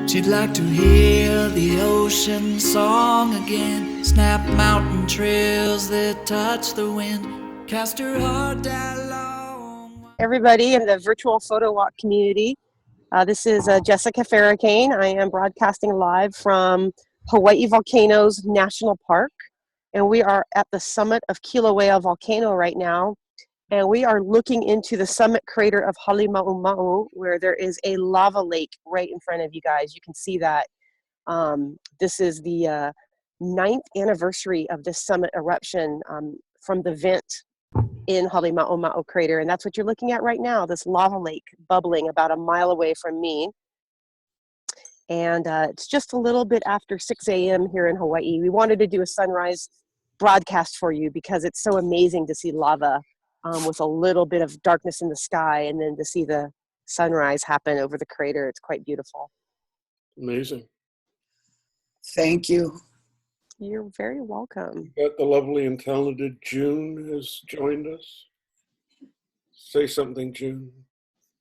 She'd like to hear the ocean song again, snap mountain trails that touch the wind, cast her heart down long. Everybody in the virtual photo walk community. This is Jessica Ferracane. I am broadcasting live from Hawaii Volcanoes National Park, and we are at the summit of Kilauea volcano right now, and we are looking into the summit crater of Halemaumau, where there is a lava lake right in front of you guys. You can see that. This is the 9th anniversary of this summit eruption from the vent in Halemaumau crater, and that's what you're looking at right now, this lava lake bubbling about a mile away from me. And it's just a little bit after 6 a.m. here in Hawaii. We wanted to do a sunrise broadcast for you because it's so amazing to see lava with a little bit of darkness in the sky, and then to see the sunrise happen over the crater. It's quite beautiful. Amazing. Thank you. You're very welcome. But the lovely and talented June has joined us. Say something, June.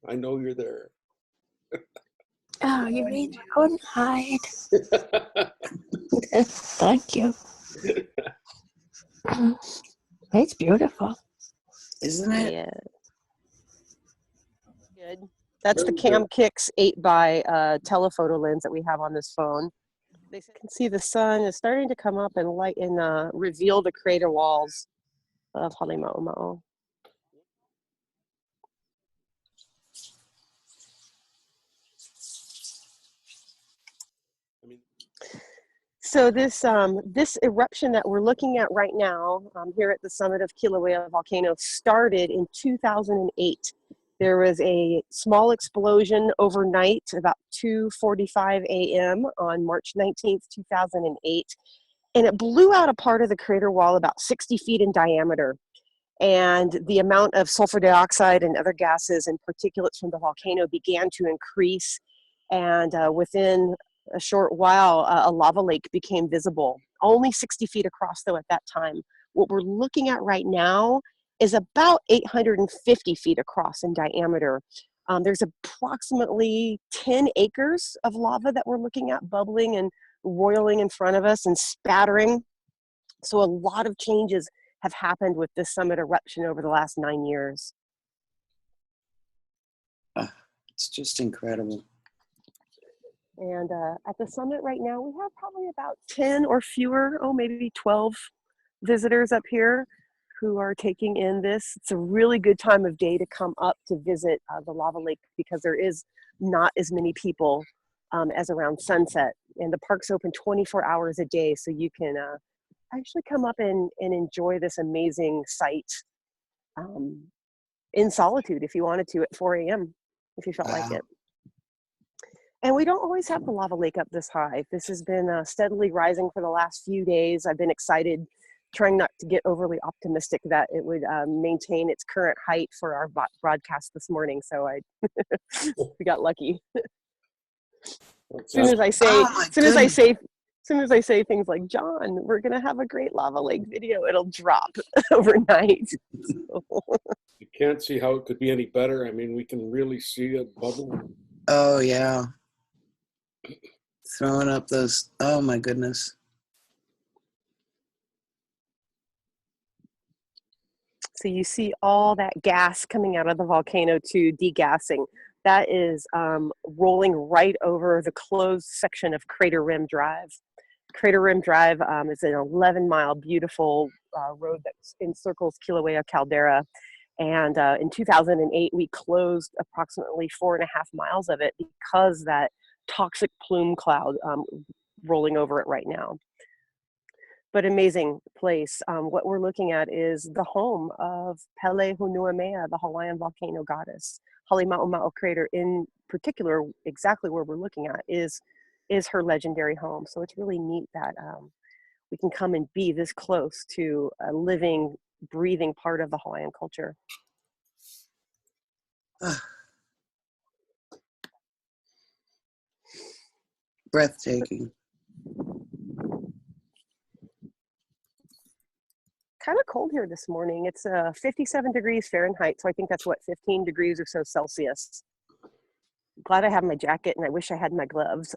I know you're there. Oh, you mean I couldn't hide? Thank you. It's beautiful. Isn't it? Yeah. Good. That's the Cam Kicks 8x telephoto lens that we have on this phone. They can see the sun is starting to come up and light and reveal the crater walls of Halemaumau. So this eruption that we're looking at right now here at the summit of Kilauea volcano started in 2008. There was a small explosion overnight about 2:45 a.m. on March 19th, 2008, and it blew out a part of the crater wall about 60 feet in diameter. And the amount of sulfur dioxide and other gases and particulates from the volcano began to increase, and within a short while, a lava lake became visible, only 60 feet across though at that time. What we're looking at right now is about 850 feet across in diameter. There's approximately 10 acres of lava that we're looking at bubbling and roiling in front of us and spattering. So a lot of changes have happened with this summit eruption over the last 9 years. It's just incredible. And at the summit right now, we have probably about 10 or fewer, maybe 12 visitors up here who are taking in this. It's a really good time of day to come up to visit the lava lake because there is not as many people as around sunset. And the park's open 24 hours a day, so you can actually come up and enjoy this amazing sight in solitude if you wanted to at 4 a.m. if you felt like it. And we don't always have the lava lake up this high. This has been steadily rising for the last few days. I've been excited, trying not to get overly optimistic that it would maintain its current height for our broadcast this morning. So we got lucky. As soon as I say things like, John, we're gonna have a great lava lake video, it'll drop overnight. You can't see how it could be any better. I mean, we can really see it bubble. Oh, yeah. Throwing up those, oh my goodness. So you see all that gas coming out of the volcano to degassing. That is rolling right over the closed section of Crater Rim Drive. Crater Rim Drive is an 11-mile beautiful road that encircles Kilauea caldera. And in 2008, we closed approximately 4.5 miles of it because that toxic plume cloud rolling over it right now. But amazing place. What we're looking at is the home of Pele Honuamea, the Hawaiian volcano goddess. Halemaumau crater in particular, exactly where we're looking at, is her legendary home. So it's really neat that we can come and be this close to a living, breathing part of the Hawaiian culture. Breathtaking. Kind of cold here this morning. It's 57 degrees Fahrenheit, so I think that's what, 15 degrees or so Celsius. glad I have my jacket, and I wish I had my gloves.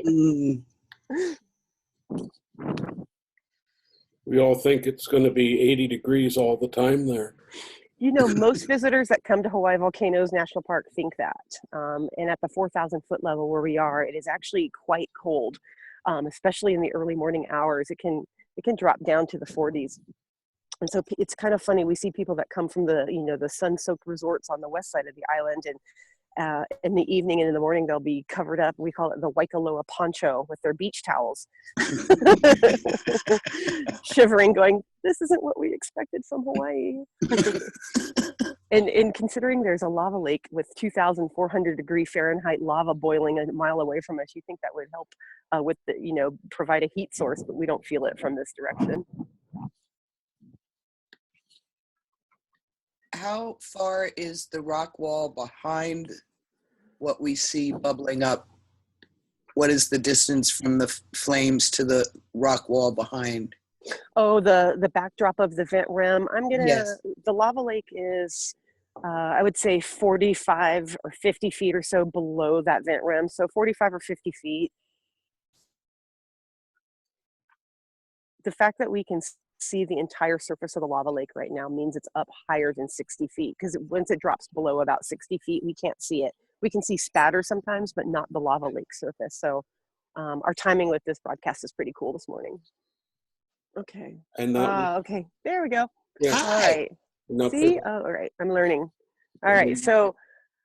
Mm. We all think it's going to be 80 degrees all the time there. You know, most visitors that come to Hawaii Volcanoes National Park think that. And at the 4,000 foot level where we are, it is actually quite cold, especially in the early morning hours. It can drop down to the 40s. And so it's kind of funny. We see people that come from the sun-soaked resorts on the west side of the island, and in the evening and in the morning, they'll be covered up. We call it the Waikoloa poncho with their beach towels. Shivering, going, this isn't what we expected from Hawaii. And considering there's a lava lake with 2,400 degree Fahrenheit lava boiling a mile away from us, you think that would help with provide a heat source, but we don't feel it from this direction. How far is the rock wall behind what we see bubbling up? What is the distance from the flames to the rock wall behind? Oh, the backdrop of the vent rim. Yes. The lava lake is, I would say 45 or 50 feet or so below that vent rim. So 45 or 50 feet. The fact that we can see the entire surface of the lava lake right now means it's up higher than 60 feet, because once it drops below about 60 feet, we can't see it. We can see spatter sometimes, but not the lava lake surface. So our timing with this broadcast is pretty cool this morning. Okay. And Okay, there we go. yeah, All right. See? Oh, all right, I'm learning. All right, so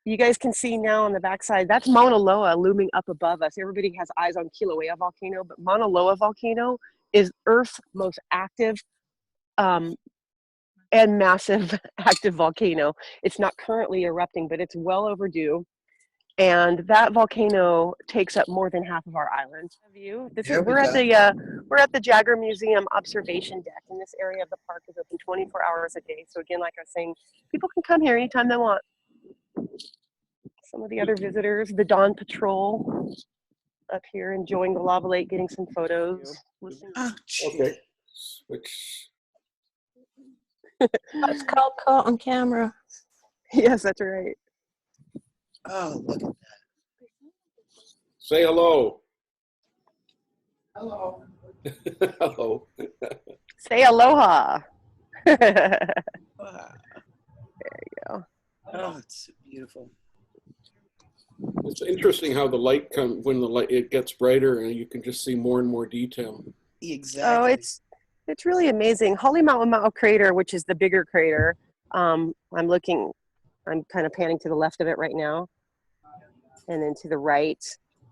you guys can see now on the backside, that's Mauna Loa looming up above us. Everybody has eyes on Kilauea volcano, but Mauna Loa volcano is Earth's most active and massive active volcano. It's not currently erupting, but it's well overdue. And that volcano takes up more than half of our island. We're at the Jaggar Museum observation deck, and this area of the park is open 24 hours a day. So again, like I was saying, people can come here anytime they want. Some of the other visitors, the Dawn Patrol, up here enjoying the lava lake, getting some photos. Oh, okay. Which It's called caught on camera. Yes, that's right. oh, look at that. say hello. Hello. Hello. Say aloha. There Wow. you go. Oh, it's beautiful. It's interesting how the light comes when it gets brighter, and you can just see more and more detail. Exactly. Oh, it's really amazing. Halemaumau crater, which is the bigger crater. I'm kind of panning to the left of it right now, and then to the right.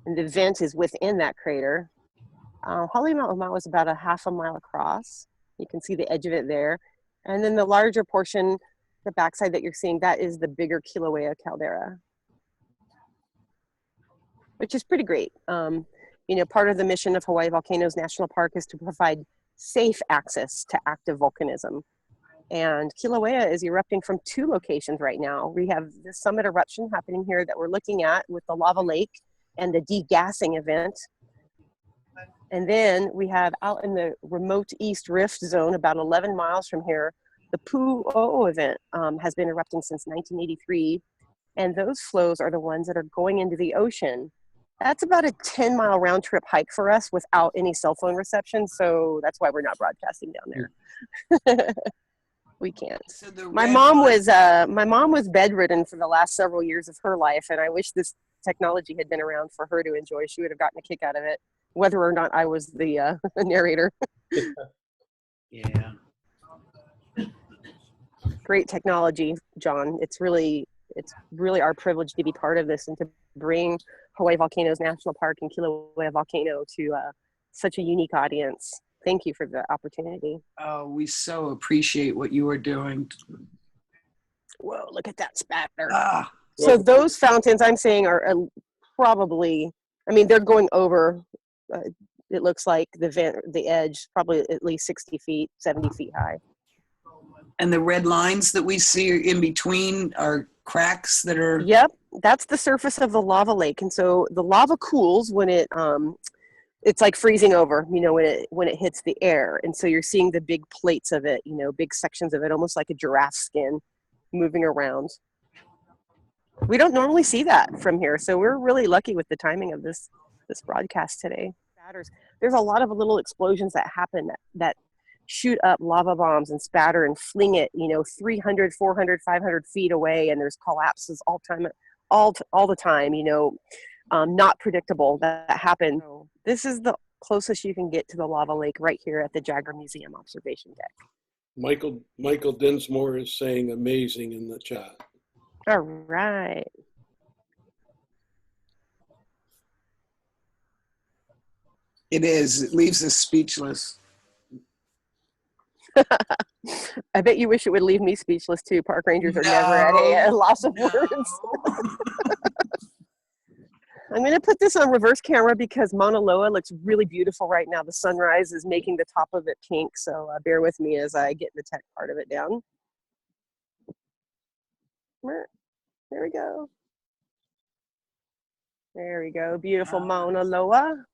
And the vent is within that crater. Halemaumau is about a half a mile across. You can see the edge of it there. And then the larger portion, the backside that you're seeing, that is the bigger Kilauea caldera, which is pretty great. Part of the mission of Hawaii Volcanoes National Park is to provide safe access to active volcanism. And Kilauea is erupting from 2 locations right now. We have the summit eruption happening here that we're looking at with the lava lake and the degassing event. And then we have out in the remote East Rift zone, about 11 miles from here, the Pu'o'o event has been erupting since 1983. And those flows are the ones that are going into the ocean. That's about a 10-mile round trip hike for us without any cell phone reception. So that's why we're not broadcasting down there. We can't. So my mom was bedridden for the last several years of her life, and I wish this technology had been around for her to enjoy. She would have gotten a kick out of it, whether or not I was the narrator. Yeah. Great technology, John. It's really our privilege to be part of this and to bring Hawaii Volcanoes National Park and Kilauea Volcano to such a unique audience. Thank you for the opportunity. Oh, we so appreciate what you are doing. Whoa, look at that spatter. Ah. So those fountains I'm saying are probably, they're going over, it looks like the edge, probably at least 60 feet, 70 feet high. And the red lines that we see in between are cracks that are... Yep, that's the surface of the lava lake. And so the lava cools when it's like freezing over, when it hits the air. And so you're seeing the big plates of it, big sections of it, almost like a giraffe skin moving around. We don't normally see that from here, so we're really lucky with the timing of this broadcast today. There's a lot of little explosions that happen that shoot up lava bombs and spatter and fling it, 300, 400, 500 feet away, and there's collapses all the time, not predictable that happen. So this is the closest you can get to the lava lake right here at the Jaggar Museum observation deck. Michael Dinsmore is saying amazing in the chat. All right. It is. It leaves us speechless. I bet you wish it would leave me speechless too. Park rangers are never at a loss of words. I'm going to put this on reverse camera because Mauna Loa looks really beautiful right now. The sunrise is making the top of it pink, so bear with me as I get the tech part of it down. There we go. There we go. Beautiful Mauna Loa.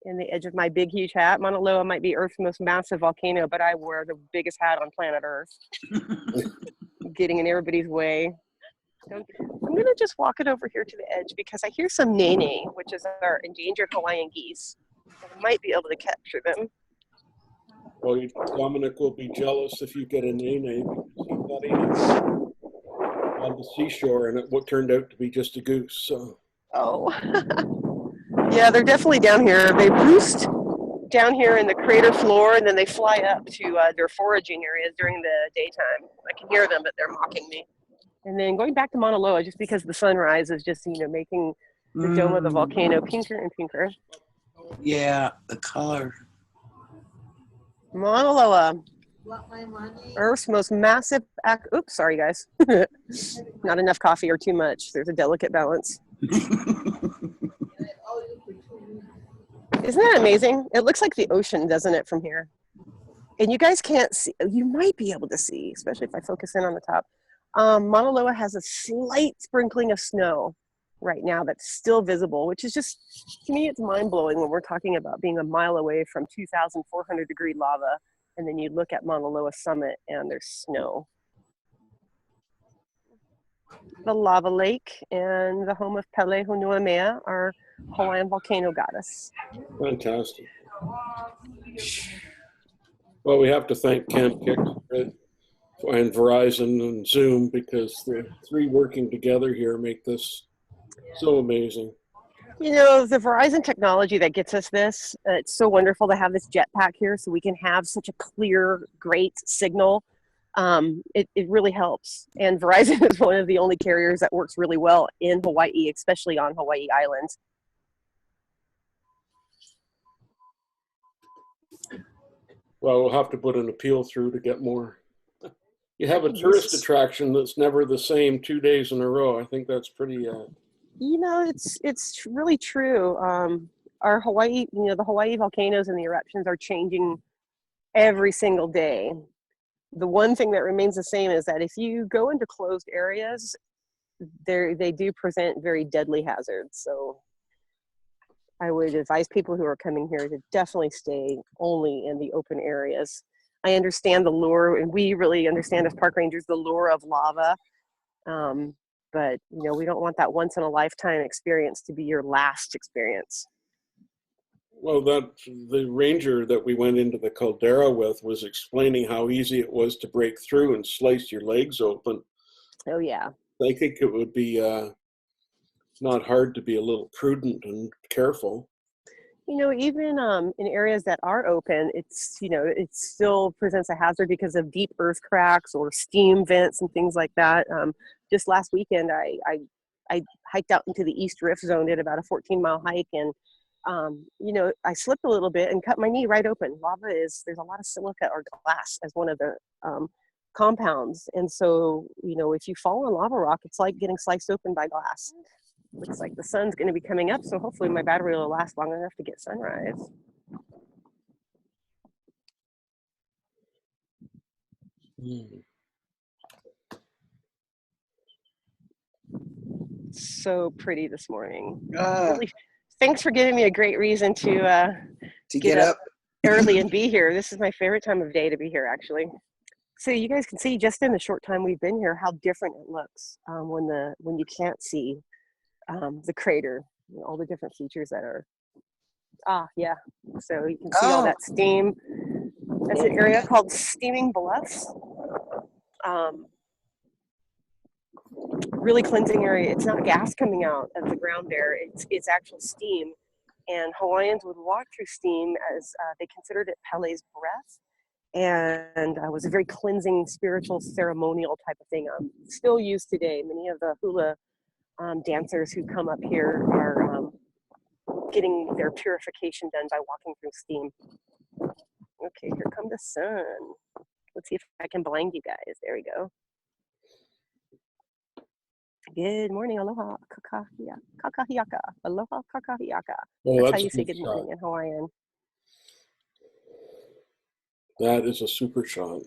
In the edge of my big, huge hat. Mauna Loa might be Earth's most massive volcano, but I wear the biggest hat on planet Earth. Getting in everybody's way. I'm going to just walk it over here to the edge because I hear some nene, which is our endangered Hawaiian geese. I might be able to capture them. Well, Dominic will be jealous if you get a nene because he thought he on the seashore and it turned out to be just a goose. So. Oh. Yeah, they're definitely down here. They roost down here in the crater floor, and then they fly up to their foraging areas during the daytime. I can hear them, but they're mocking me. And then going back to Mauna Loa, just because the sunrise is just, making the dome of the volcano pinker and pinker. Yeah, the color. Mauna Loa, Earth's most massive oops, sorry guys. Not enough coffee or too much. There's a delicate balance. Isn't that amazing? It looks like the ocean, doesn't it, from here? And you guys can't see, you might be able to see, especially if I focus in on the top. Mauna Loa has a slight sprinkling of snow right now that's still visible, which is just, to me, it's mind-blowing when we're talking about being a mile away from 2,400 degree lava, and then you look at Mauna Loa summit and there's snow. The lava lake and the home of Pele Honuamea, our Hawaiian volcano goddess. Fantastic. Well, we have to thank Camp Kick and Verizon and Zoom because the three working together here make this so amazing. The Verizon technology that gets us this, it's so wonderful to have this jetpack here so we can have such a clear, great signal. It really helps. And Verizon is one of the only carriers that works really well in Hawaii, especially on Hawaii Island. Well, we'll have to put an appeal through to get more. You have a tourist attraction that's never the same 2 days in a row. I think that's pretty... It's really true. Our Hawaii, the Hawaii volcanoes and the eruptions are changing every single day. The one thing that remains the same is that if you go into closed areas, they do present very deadly hazards. So I would advise people who are coming here to definitely stay only in the open areas. I understand the lure, and we really understand as park rangers the lure of lava. But, we don't want that once in a lifetime experience to be your last experience. Well, the ranger that we went into the caldera with was explaining how easy it was to break through and slice your legs open. Oh, yeah. I think it would be not hard to be a little prudent and careful. Even in areas that are open, it's, it still presents a hazard because of deep earth cracks or steam vents and things like that. Just last weekend, I hiked out into the East Rift Zone, did about a 14-mile hike, and I slipped a little bit and cut my knee right open. There's a lot of silica or glass as one of the compounds. And so, if you fall on lava rock, it's like getting sliced open by glass. Looks like the sun's going to be coming up, so hopefully my battery will last long enough to get sunrise. So pretty this morning. Really, thanks for giving me a great reason to get up early and be here. This is my favorite time of day to be here, actually. So you guys can see just in the short time we've been here how different it looks when you can't see the crater, all the different features that are. Yeah. So you can see all that steam. That's an area called Steaming Bluffs. Really cleansing area. It's not gas coming out of the ground there. It's actual steam. And Hawaiians would walk through steam as they considered it Pele's breath. And was a very cleansing, spiritual, ceremonial type of thing. Still used today. Many of the hula dancers who come up here are getting their purification done by walking through steam. Okay, here come the sun. Let's see if I can blind you guys. There we go. Good morning, aloha, kakahiaka, aloha, kakahiaka. That's how you say good morning in Hawaiian. That is a super shot.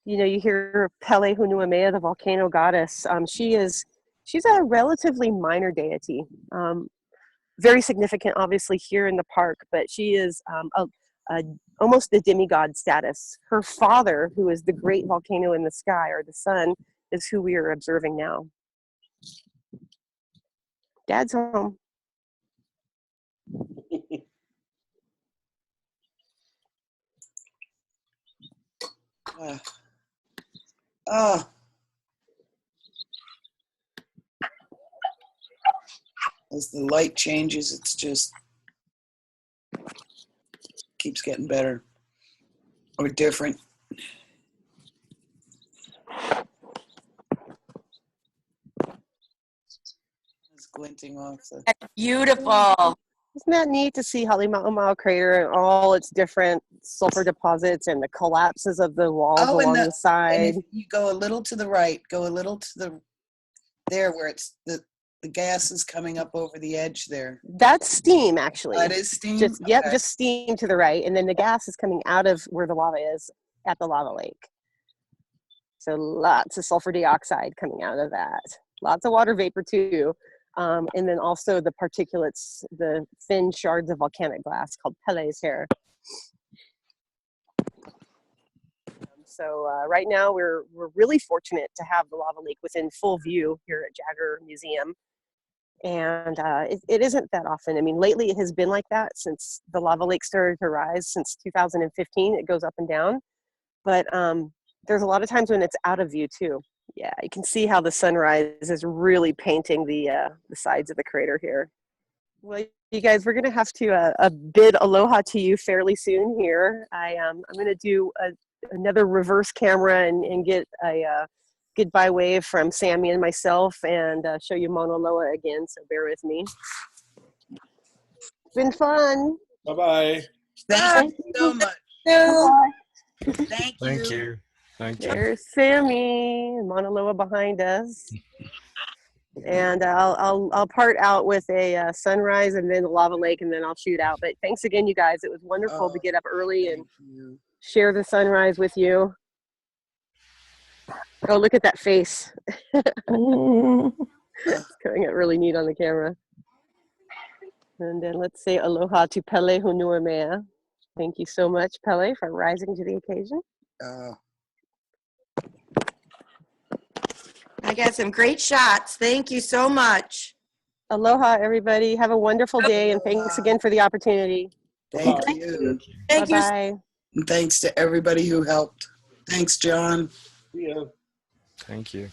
You know, you hear Pele Hunuamea, the volcano goddess. She's a relatively minor deity. Very significant, obviously, here in the park, but she is almost the demigod status. Her father, who is the great volcano in the sky, or the sun, is who we are observing now. Dad's home. As the light changes, it's just keeps getting better or different. It's glinting off the. That's beautiful. Isn't that neat to see Halemaumau crater and all its different sulfur deposits and the collapses of the walls along the side? And if you go a little to the right, go a little to the there where it's the gas is coming up over the edge there. That's steam, actually. That is steam? Just, okay. Yep, just steam to the right. And then the gas is coming out of where the lava is at the lava lake. So lots of sulfur dioxide coming out of that. Lots of water vapor too. And then also the particulates, the thin shards of volcanic glass called Pele's hair. So right now we're really fortunate to have the lava lake within full view here at Jaggar Museum. And it isn't that often. I mean, lately it has been like that since the lava lake started to rise since 2015. It goes up and down. But there's a lot of times when it's out of view too. Yeah, you can see how the sunrise is really painting the sides of the crater here. Well, you guys, we're going to have to bid aloha to you fairly soon here. I'm going to do another reverse camera and get a goodbye wave from Sammy and myself and show you Mauna Loa again, so bear with me. It's been fun. Bye-bye. Thank you so much. Thank you. Thank you. There's Sammy and Mauna Loa behind us. And I'll part out with a sunrise and then the lava lake, and then I'll shoot out. But thanks again, you guys. It was wonderful to get up early and share the sunrise with you. Oh, look at that face. It's coming out really neat on the camera. And then let's say aloha to Pele Hunuamea. Thank you so much, Pele, for rising to the occasion. I got some great shots. Thank you so much. Aloha, everybody. Have a wonderful day, and thanks again for the opportunity. Thank you. Thank you. Bye-bye. And thanks to everybody who helped. Thanks, John. Yeah. Thank you.